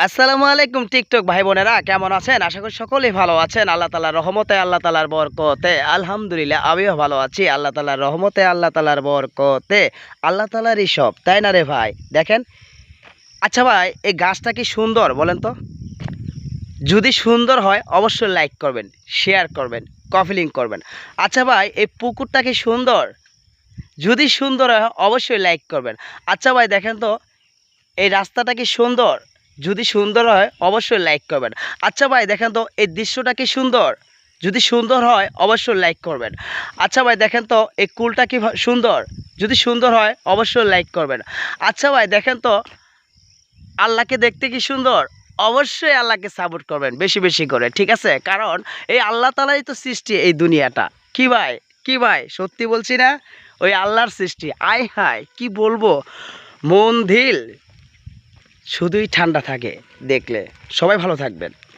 আসসালামু আলাইকুম টিকটক ভাই বোনেরা, কেমন আছেন? আশা করি সকলেই ভালো আছেন। আল্লাহ তাআলার রহমতে, আল্লাহ তাআলার বরকতে আলহামদুলিল্লাহ আমিও ভালো আছি। আল্লাহ তাআলার রহমতে, আল্লাহ তাআলার বরকতে, আল্লাহ তাআলারই সব, তাই না রে ভাই? দেখেন, আচ্ছা ভাই, এই গাছটা কি সুন্দর বলেন তো? যদি সুন্দর হয় অবশ্যই লাইক করবেন, শেয়ার করবেন, কপি লিংক করবেন। আচ্ছা ভাই, এই পুকুরটা কি সুন্দর? যদি সুন্দর হয় অবশ্যই লাইক করবেন। আচ্ছা ভাই দেখেন তো, এই রাস্তাটা কি সুন্দর? যদি সুন্দর হয় অবশ্যই লাইক করবেন। আচ্ছা ভাই দেখেন তো, এই দৃশ্যটা কি সুন্দর? যদি সুন্দর হয় অবশ্যই লাইক করবেন। আচ্ছা ভাই দেখেন তো, এই কুলটা কি সুন্দর? যদি সুন্দর হয় অবশ্যই লাইক করবেন। আচ্ছা ভাই দেখেন তো, আল্লাহকে দেখতে কি সুন্দর? অবশ্যই আল্লাহকে সাপোর্ট করবেন বেশি বেশি করে, ঠিক আছে? কারণ এই আল্লাহ তালাই তো সৃষ্টি এই দুনিয়াটা। কি ভাই, কি ভাই, সত্যি বলছি না? ওই আল্লাহর সৃষ্টি। আয় হায়, কি বলবো, মন দিল শুধুই ঠান্ডা থাকে দেখলে। সবাই ভালো থাকবেন।